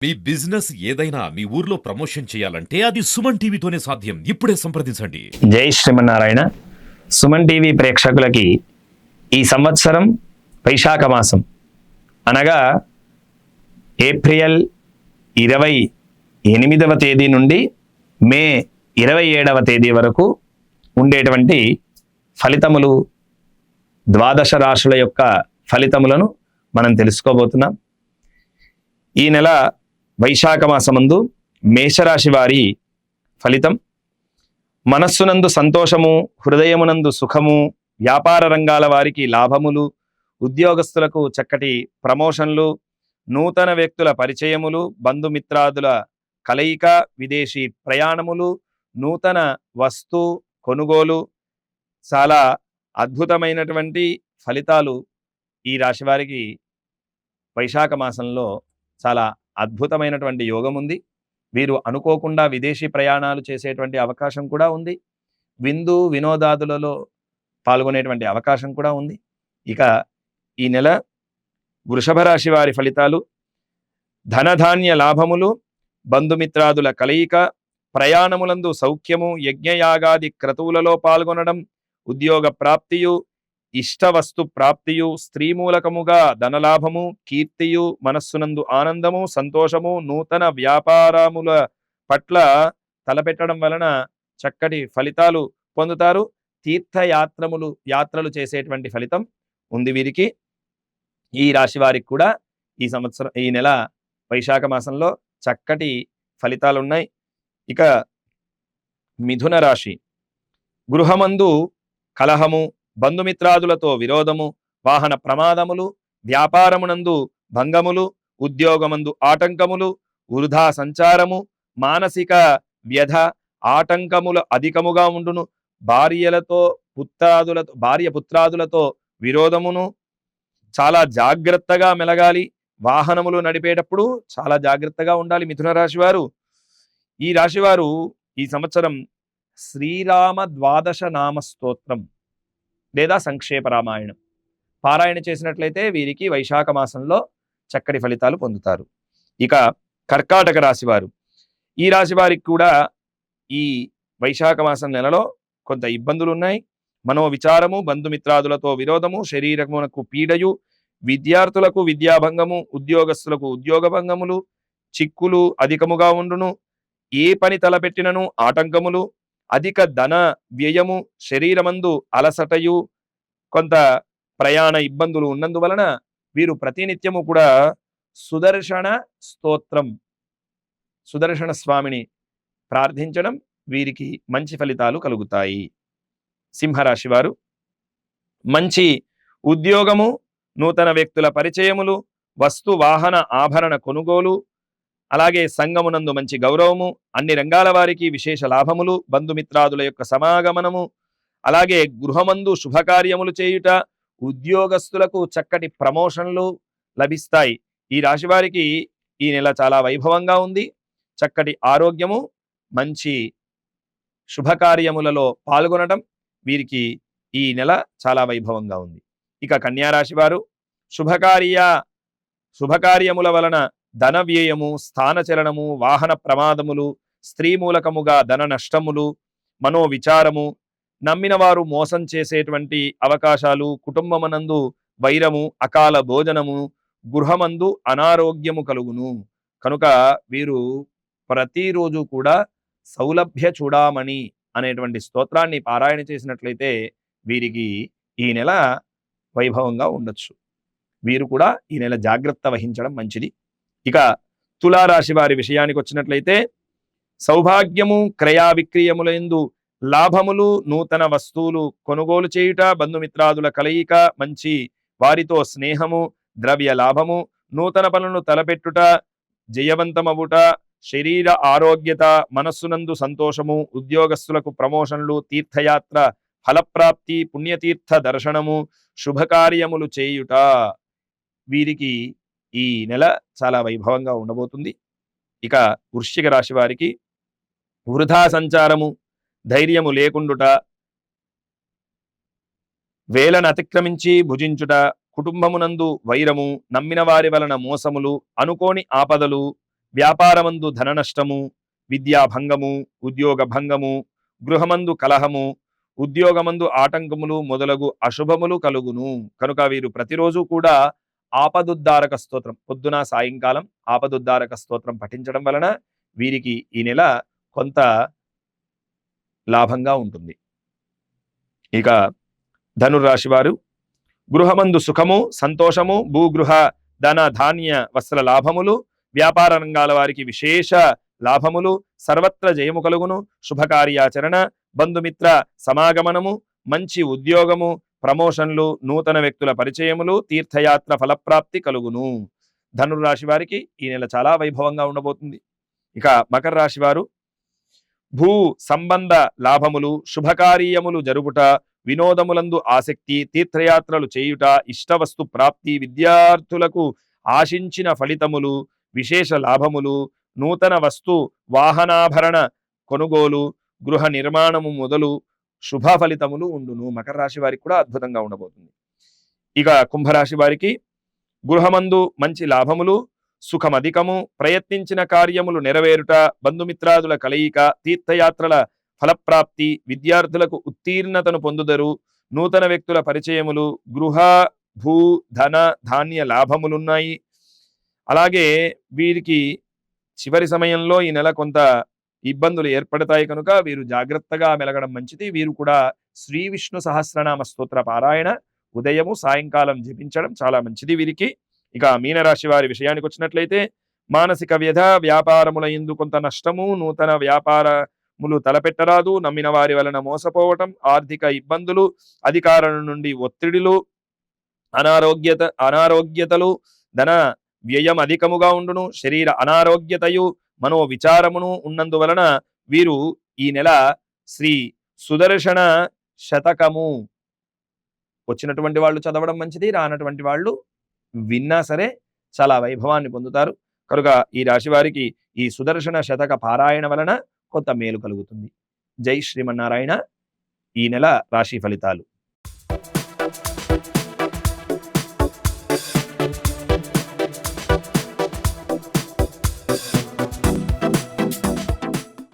మీ business ఏదైనా మీ ఊర్లో promotion చేయాలంటే అది సుమన్ టీవీతోనే సాధ్యం. ఇప్పుడే సంప్రదించండి. జై శ్రీమన్నారాయణ. సుమన్ టీవీ ప్రేక్షకులకి ఈ సంవత్సరం వైశాఖ మాసం అనగా ఏప్రిల్ 28వ తేదీ నుండి మే 27వ తేదీ వరకు ఉండేటువంటి ఫలితములు, ద్వాదశ రాశుల యొక్క ఫలితములను మనం తెలుసుకోబోతున్నాం. ఈ నెల వైశాఖ మాసమందు మేషరాశి వారి ఫలితం: మనస్సునందు సంతోషము, హృదయమునందు సుఖము, వ్యాపార రంగాల వారికి లాభములు, ఉద్యోగస్తులకు చక్కటి ప్రమోషన్లు, నూతన వ్యక్తుల పరిచయములు, బంధుమిత్రాదుల కలయిక, విదేశీ ప్రయాణములు, నూతన వస్తు కొనుగోలు, చాలా అద్భుతమైనటువంటి ఫలితాలు ఈ రాశి వారికి వైశాఖ మాసంలో చాలా అద్భుతమైనటువంటి యోగం ఉంది. వీరు అనుకోకుండా విదేశీ ప్రయాణాలు చేసేటువంటి అవకాశం కూడా ఉంది. విందు వినోదాదులలో పాల్గొనేటువంటి అవకాశం కూడా ఉంది. ఇక ఈ నెల వృషభ రాశి వారి ఫలితాలు: ధనధాన్య లాభములు, బంధుమిత్రాదుల కలయిక, ప్రయాణములందు సౌఖ్యము, యజ్ఞయాగాది క్రతువులలో పాల్గొనడం, ఉద్యోగ ప్రాప్తియు, ఇష్టవస్తు ప్రాప్తియు, స్త్రీ మూలకముగా ధనలాభము, కీర్తియు, మనస్సునందు ఆనందము, సంతోషము, నూతన వ్యాపారముల పట్ల తలపెట్టడం వలన చక్కటి ఫలితాలు పొందుతారు. యాత్రలు చేసేటువంటి ఫలితం ఉంది వీరికి. ఈ రాశి వారికి కూడా ఈ నెల వైశాఖ మాసంలో చక్కటి ఫలితాలు ఉన్నాయి. ఇక మిథున రాశి: గృహమందు కలహము, బంధుమిత్రాదులతో విరోధము, వాహన ప్రమాదములు, వ్యాపారమునందు భంగములు, ఉద్యోగమందు ఆటంకములు, వృధా సంచారము, మానసిక వ్యధ, ఆటంకములు అధికముగా ఉండును. భార్య పుత్రాదులతో విరోధమును. చాలా జాగ్రత్తగా మెలగాలి. వాహనములు నడిపేటప్పుడు చాలా జాగ్రత్తగా ఉండాలి మిథున రాశి వారు. ఈ రాశివారు ఈ సంవత్సరం శ్రీరామ ద్వాదశ నామ స్తోత్రం లేదా సంక్షేప రామాయణం పారాయణ చేసినట్లయితే వీరికి వైశాఖ మాసంలో చక్కటి ఫలితాలు పొందుతారు. ఇక కర్కాటక రాశివారు: ఈ రాశి వారికి కూడా ఈ వైశాఖ మాసం నెలలో కొంత ఇబ్బందులు ఉన్నాయి. మనోవిచారము, బంధుమిత్రాదులతో విరోధము, శరీరమునకు పీడయు, విద్యార్థులకు విద్యాభంగము, ఉద్యోగస్తులకు ఉద్యోగ భంగములు, చిక్కులు అధికముగా ఉండును. ఏ పని తలపెట్టినను ఆటంకములు, అధిక ధన వ్యయము, శరీరమందు అలసటయు, కొంత ప్రయాణ ఇబ్బందులు ఉన్నందువలన వీరు ప్రతినిత్యము కూడా సుదర్శన స్వామిని ప్రార్థించడం వీరికి మంచి ఫలితాలు కలుగుతాయి. సింహరాశి వారు: మంచి ఉద్యోగము, నూతన వ్యక్తుల పరిచయములు, వస్తు వాహన ఆభరణ కొనుగోలు, అలాగే సంఘమునందు మంచి గౌరవము, అన్ని రంగాల వారికి విశేష లాభములు, బంధుమిత్రాదుల యొక్క సమాగమనము, అలాగే గృహమందు శుభకార్యములు చేయుట, ఉద్యోగస్తులకు చక్కటి ప్రమోషన్లు లభిస్తాయి. ఈ రాశి వారికి ఈ నెల చాలా వైభవంగా ఉంది. చక్కటి ఆరోగ్యము, మంచి శుభకార్యములలో పాల్గొనడం వీరికి ఈ నెల చాలా వైభవంగా ఉంది. ఇక కన్యా రాశి వారు: శుభకార్యముల వలన ధన వ్యయము, స్థానచలనము, వాహన ప్రమాదములు, స్త్రీ మూలకముగా ధన నష్టములు, మనోవిచారము, నమ్మిన వారు మోసం చేసేటువంటి అవకాశాలు, కుటుంబమనందు వైరము, అకాల భోజనము, గృహమందు అనారోగ్యము కలుగును. కనుక వీరు ప్రతిరోజు కూడా సౌలభ్య చూడామణి అనేటువంటి స్తోత్రాన్ని పారాయణ చేసినట్లయితే వీరికి ఈ నెల వైభవంగా ఉండొచ్చు. వీరు కూడా ఈ నెల జాగ్రత్త వహించడం మంచిది. ఇక తులారాశి వారి విషయానికి వచ్చినట్లయితే సౌభాగ్యము, క్రయ విక్రయములందు లాభములు, నూతన వస్తువులు కొనుగోలు చేయుట, బంధుమిత్రాదుల కలయిక, మంచి వారితో స్నేహము, ద్రవ్య లాభము, నూతన పనులను తలపెట్టుట, జయవంతమవుట, శరీర ఆరోగ్యత, మనస్సునందు సంతోషము, ఉద్యోగస్తులకు ప్రమోషన్లు, తీర్థయాత్ర ఫలప్రాప్తి, పుణ్యతీర్థ దర్శనము, శుభకార్యములు చేయుట వీరికి ఈ నెల చాలా వైభవంగా ఉండబోతుంది. ఇక వృశ్చిక రాశి వారికి వృధా సంచారము, ధైర్యము లేకుండుట, వేలను అతిక్రమించి భుజించుట, కుటుంబమునందు వైరము, నమ్మిన వారి వలన మోసములు, అనుకోని ఆపదలు, వ్యాపారమందు ధన నష్టము, విద్యాభంగము, ఉద్యోగ భంగము, గృహమందు కలహము, ఉద్యోగమందు ఆటంకములు మొదలగు అశుభములు కలుగును. కనుక వీరు ప్రతిరోజు కూడా ఆపదుద్ధారక స్తోత్రం పొద్దున సాయంకాలం ఆపదుద్ధారక స్తోత్రం పఠించడం వలన వీరికి ఈ నెల కొంత లాభంగా ఉంటుంది. ఇక ధనుర్రాశి వారు గృహమందు సుఖము, సంతోషము, భూగృహ ధన ధాన్య వస్త్ర లాభములు, వ్యాపార రంగాల వారికి విశేష లాభములు, సర్వత్ర జయము కలుగును, శుభకార్యాచరణ, బంధుమిత్ర సమాగమనము, మంచి ఉద్యోగము, ప్రమోషన్లు, నూతన వ్యక్తుల పరిచయములు, తీర్థయాత్ర ఫలప్రాప్తి కలుగును. ధనుర్రాశి వారికి ఈ నెల చాలా వైభవంగా ఉండబోతుంది. ఇక మకర రాశి వారు భూ సంబంధ లాభములు, శుభకార్యములు జరుగుట, వినోదములందు ఆసక్తి, తీర్థయాత్రలు చేయుట, ఇష్టవస్తు ప్రాప్తి, విద్యార్థులకు ఆశించిన ఫలితములు, విశేష లాభములు, నూతన వస్తు వాహనాభరణ కొనుగోలు, గృహ నిర్మాణము మొదలు శుభ ఫలితములు ఉండును. మకర రాశి వారికి కూడా అద్భుతంగా ఉండబోతుంది. ఇక కుంభరాశి వారికి గృహమందు మంచి లాభములు, సుఖమధికము, ప్రయత్నించిన కార్యములు నెరవేరుట, బంధుమిత్రాదుల కలయిక, తీర్థయాత్రల ఫలప్రాప్తి, విద్యార్థులకు ఉత్తీర్ణతను పొందుదరు, నూతన వ్యక్తుల పరిచయములు, గృహ భూ ధన ధాన్య లాభములున్నాయి. అలాగే వీరికి చివరి సమయంలో ఈ నెల కొంత ఇబ్బందులు ఏర్పడతాయి కనుక వీరు జాగ్రత్తగా మెలగడం మంచిది. వీరు కూడా శ్రీ విష్ణు సహస్రనామ స్తోత్ర పారాయణ ఉదయము సాయంకాలం జపించడం చాలా మంచిది వీరికి. ఇక మీనరాశి వారి విషయానికి వచ్చినట్లయితే మానసిక వ్యధ, వ్యాపారముల యందు కొంత నష్టము, నూతన వ్యాపారములు తలపెట్టరాదు, నమ్మిన వారి వలన మోసపోవటం, ఆర్థిక ఇబ్బందులు, అధికారుల నుండి ఒత్తిడిలు, అనారోగ్యతలు, ధన వ్యయం అధికముగా ఉండును, శరీర అనారోగ్యతయు, మనో విచారమును ఉన్నందువలన వీరు ఈ నెల శ్రీ సుదర్శన శతకము వచ్చినటువంటి వాళ్ళు చదవడం మంచిది, రానటువంటి వాళ్ళు విన్నా సరే చాలా వైభవాన్ని పొందుతారు. కనుక ఈ రాశి వారికి ఈ సుదర్శన శతక పారాయణ వలన కొంత మేలు కలుగుతుంది. జై శ్రీమన్నారాయణ. ఈ నెల రాశి ఫలితాలు.